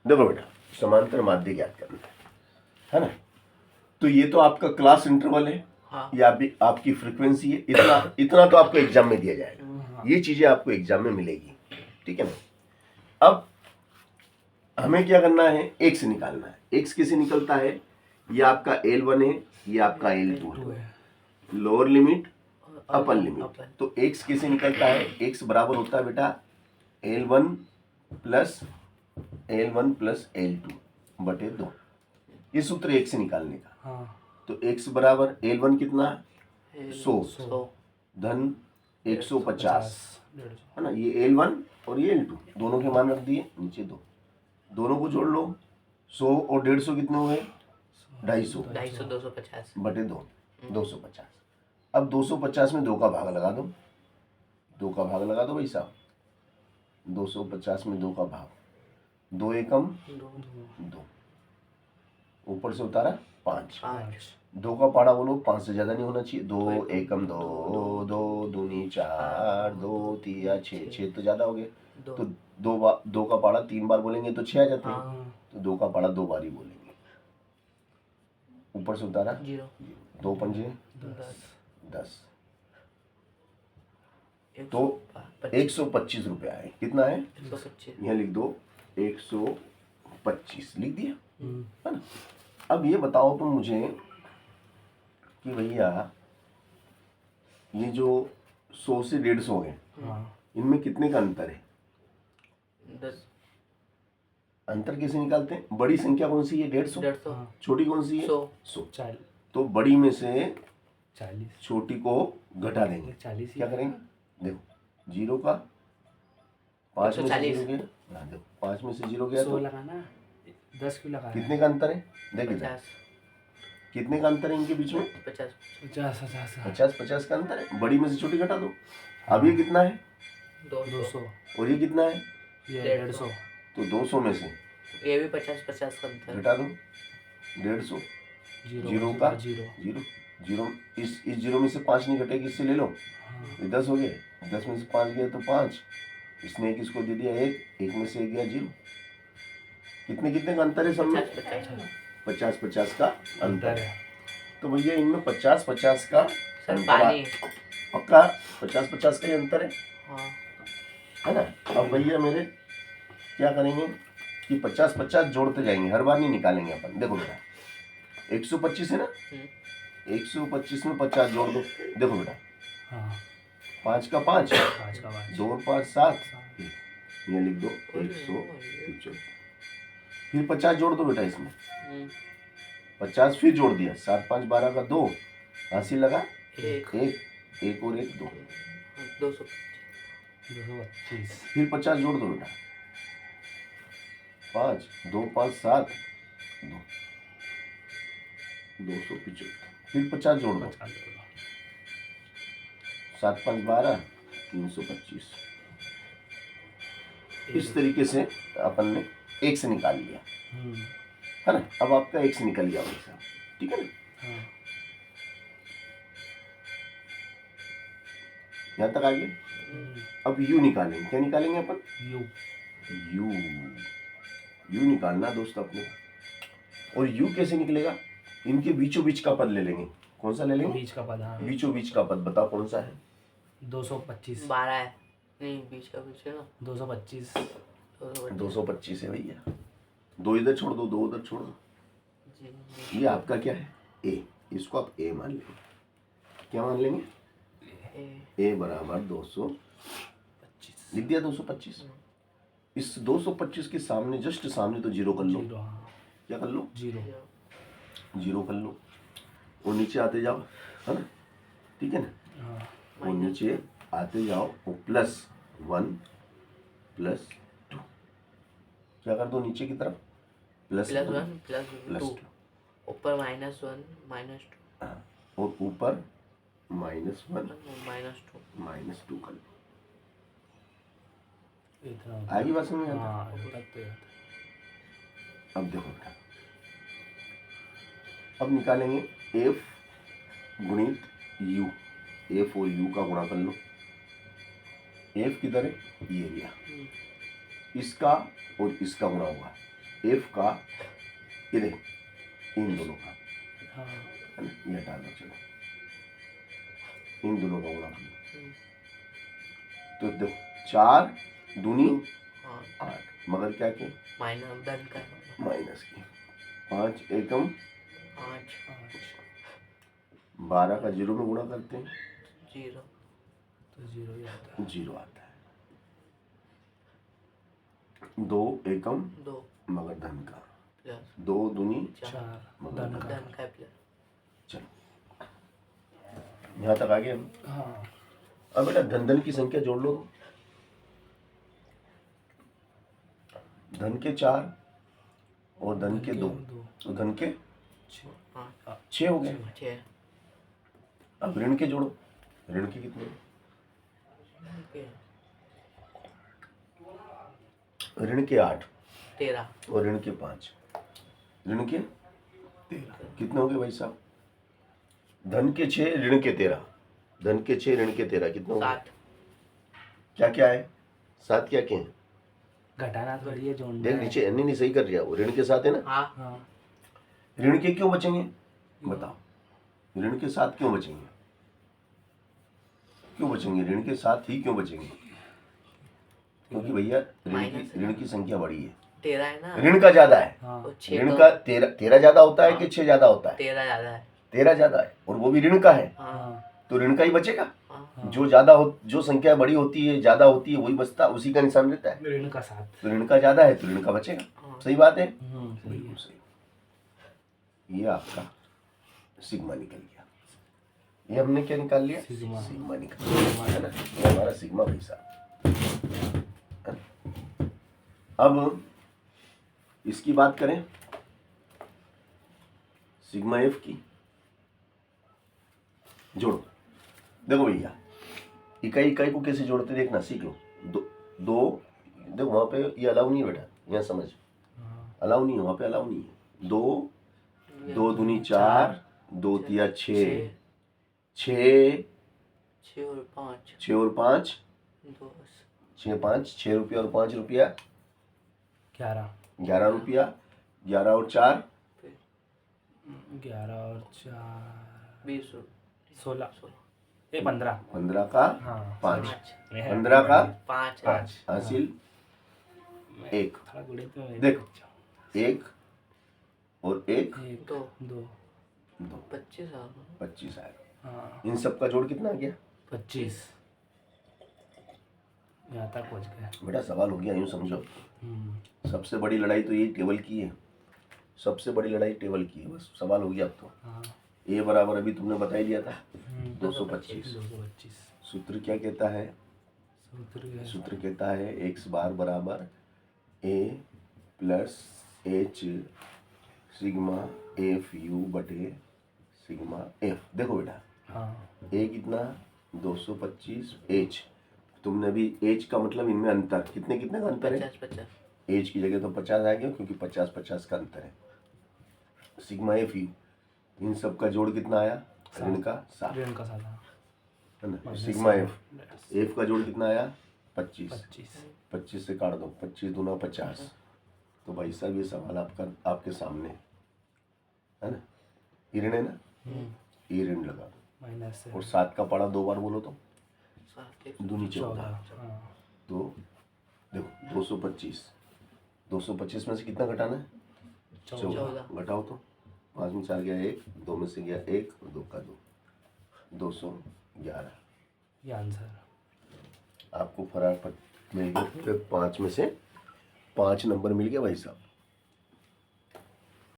देखो बेटा, समांतर माध्य ज्ञात करना है ना। तो ये तो आपका क्लास इंटरवल है, हाँ। ये आपकी फ्रीक्वेंसी है। इतना तो आपको एग्जाम में दिया जाएगा, ये चीजें आपको एग्जाम में मिलेगी, ठीक है ना। अब हमें क्या करना है, एक्स निकालना है। एक्स कैसे निकलता है, ये आपका L1 है, ये आपका L2 है, लोअर लिमिट अपर लिमिट। तो एक्स कैसे निकलता है, एक्स बराबर होता है बेटा L1 प्लस L2 बटे 2। ये सूत्र एक्स से निकालने का। हाँ। तो एक्स बराबर L1 कितना, 100 धन 150 है ना। ये L1 और ये L2 दोनों के मान रख दिए नीचे, दो दोनों को जोड़ लो। 100 और 150 कितने हुए, 250 250 बटे 2, 250। अब 250 में 2 का भाग लगा दो, 2 का भाग लगा दो भाई साहब। 250 में 2 का भाग, 2 एकम 2, ऊपर से उतारा 5, 2 का पाड़ा बोलो 5 से ज्यादा नहीं होना चाहिए। 2 एकम 2, 2 दूनी 4, 2 तिया 6, 6 तो ज्यादा हो गए। तो 2 का पाड़ा 3 बार बोलेंगे तो 6 आ जाते हैं। तो 2 का पाड़ा 2 बार ही बोलेंगे, ऊपर से उतारा 2 पंजे 10। तो 125 रुपया है। कितना है, 125। यहाँ लिख दो 125, लिख दिया है ना। अब ये बताओ तुम मुझे कि भैया ये जो 100 से 150 है, इनमें कितने का अंतर है। 10। अंतर कैसे निकालते हैं, बड़ी संख्या कौन सी है, 150, छोटी कौन सी है, 100। तो बड़ी में से 40, छोटी को घटा देंगे, 40 क्या करेंगे, देखो 0 का 5 में से 0 गया, देखो 5 में से 0 गया तो 10 क्यों लगा, कितने का अंतर है, देखिए कितने का अंतर है इनके बीच में, 50 का अंतर है। बड़ी में से छोटी घटा दो। अब ये कितना है, 200 और ये कितना है, ये 150। तो 200 में से ये भी 50 का अंतर घटा दो, 150, 0 का 0, इस 0 में से 5 नहीं घटेगी, इससे ले लो, ये 10 हो गए, 10 में से 5 गया तो 5, इसने एक इसको दे दिया 1, 1 में से 1 गया 0। कितने का अंतर है सब में, 50 का अंतर है। तो भैया इनमें 50 का अंतर, पक्का 50 का ही अंतर है, है ना। अब भैया मेरे क्या करेंगे कि 50 जोड़ते जाएंगे, हर बार नहीं निकालेंगे अपन। देखो बेटा 125 है ना, 125 में 50 जोड़ दो, देखो बेटा 5 का 5, 2 और 5 7, ये लिख दो 175। फिर 50 जोड़ दो बेटा इसमें, 50 फिर जोड़ दिया, 7 5 12 का 2, 80 लगा 1 और 1 2, 225। फिर 50 जोड़ दो बेटा, 5 2 5 7 2, 275। फिर 50 जोड़ दो, 7 5 12 325। इस तरीके से अपन ने एक से निकाल लिया, है ना। अब आपका एक से निकल गया वैसा, ठीक है ना। यहाँ तक आगे। अब यू निकालेंगे, क्या निकालेंगे अपन, यू निकालना दोस्त अपने। और यू कैसे निकलेगा, इनके बीचों बीच का पद ले लेंगे। कौन सा ले लेंगे, बीच का पद, बीचों बीच का पद बताओ कौन सा है, 225, 12 है, नहीं बीच का बीच है ना, 225 है भैया। 2 इधर छोड़ दो, 2 उधर छोड़ दो। ये आपका क्या है, ए, इसको आप ए मान लेंगे। क्या मान लेंगे, ए बराबर 225, लिख दिया 225। इस 225 के सामने जस्ट सामने तो 0 कर लो, क्या कर लो, 0 कर लो, और नीचे आते जाओ, है ना, ठीक है ना। और नीचे आते जाओ, वो +1 +2, क्या कर दो नीचे की तरफ, +1 +2, ऊपर -1 -2, और ऊपर -1 -2 कर लो। आगे बात समझ में आता है। अब देखो बेटा, अब निकालेंगे F गुणित U, F और U का गुणा कर लो। F किधर है, ये एरिया, इसका और इसका गुणा हुआ, एफ का, ये देख इन दोनों का, हाँ है ना, ये हटा दो, चलो इन दोनों का गुणा करो। तो देखो 4 दूनी हाँ 8, मगर क्या के माइनस धन का माइनस की, 5 एकम 5 12 का 0 में गुणा करते हैं, 0 तो 0 ही आता है। 0 आता है। 2 एकम 2 मगर धन का, प्लस 2 दूनी 4 4 धन का। धन का प्लस। चलो यहाँ तक आ गए हम। हाँ अब बेटा धन की संख्या जोड़ लो। धन के 4 और धन के 2, तो धन के 6 हो गए। 6 अब ऋण के जोड़ो, ऋण के कितने, ऋण के 8 13 और ऋण के 5, ऋण के 13 कितने हो गए भाई साहब? धन के 6 ऋण के 13, धन के 6 ऋण के 13 कितने हो गए? 7 क्या क्या है? 7 क्या क्या है? घटाना थोड़ी है, जोड़ना देख है। नीचे नहीं सही कर रहा, वो ऋण के साथ है ना। हाँ हाँ ऋण के क्यों बचेंगे बताओ? ऋण के साथ क्यों बचेंगे? क्यों बचेंगे? ऋण के साथ ही क्यों बचेंगे? क्योंकि भैया ऋण की संख्या बड़ी है, 13 है ना, ऋण का ज्यादा है। हाँ और 6 ऋण का 13 ज्यादा होता है कि 6 ज्यादा होता है? 13 ज्यादा है। 13 ज्यादा है और वो भी ऋण का है, हाँ तो ऋण का ही बचेगा। हाँ जो ज्यादा हो, जो संख्या बड़ी होती है, ज्यादा होती है, वही बचता, उसी का निशान रहता है। ऋण का 7। तो ऋण का ज्यादा है तो ऋण का बचेगा। हाँ। सही बात है, सही बिल्कुल है। सही। ये आपका सिग्मा निकल गया। ये हमने क्या निकाल लिया? सिग्मा। सिग्मा निकाल लिया, है ना। ये हमारा सिग्मा भाई साहब। अब इसकी बात करें, सिग्मा एफ की जोड़ो। देखो भैया इकाई इकाई को कैसे जोड़ते देखना सीख लो। दो देखो वहां पे ये अलाउ नहीं है बेटा, यहाँ समझ, हाँ अलाउ नहीं है वहां पे, अलाउ नहीं है। 2 दूनी 4, 2 तिया 6, 6 6 और 5 6 और 5 10 6 5 6 रुपया और 5 रुपया 11 11 रुपया, 11 और 4 11 और 4 20 16 ये 15 15 का हाँ 5 मैं 15 का 5 5 हासिल मैं 1 थोड़ा गुड़े पे मैं देखो 1 और 1 1 2 2 2 25 आ 25 आएगा। हाँ इन सब का जोड़ कितना आ गया 25 यहाँ तक पहुँच गए। बेटा? सवाल हो गया, यूं समझो। हम्म, सबसे बड़ी लड़ाई तो ये टेबल की है, सबसे बड़ी लड़ाई टेबल की है, बस सवाल हो गया अब तो। हाँ ए बराबर अभी तुमने बता ही दिया था 225। 225 सूत्र क्या कहता है? सूत्र है सूत्र कहता है एक्स बार बराबर A plus H sigma F U बटे सिग्मा एफ। देखो बेटा हाँ ए कितना 225, एच तुमने अभी एच का मतलब इनमें अंतर कितने कितने का अंतर है? 50 एच की जगह तो 50 आ गया क्योंकि 50 का अंतर है। सिग्मा एफ यू, इन सब का जोड़ कितना आया? ऋण का 7 ऋण का 7 है ना। सिग्मा एफ का जोड़ कितना आया? 25 25 25 से काट दो, 25 दूना 50। तो भाई साहब ये सवाल आपका आपके सामने है ना। ये ऋण है ना, ये ऋण लगा दो माइनस और 7 का पढ़ा 2 बार बोलो तो 7 दूनी 14। 14 हाँ तो देखो 225 में से कितना घटाना है? 14 घटाओ तो 5 में 4 गया 1, 2 में से गया 1 और 2 का 2, 211। ये आंसर। आपको फरार मिल गया, 5 में से 5 नंबर मिल गया भाई साहब।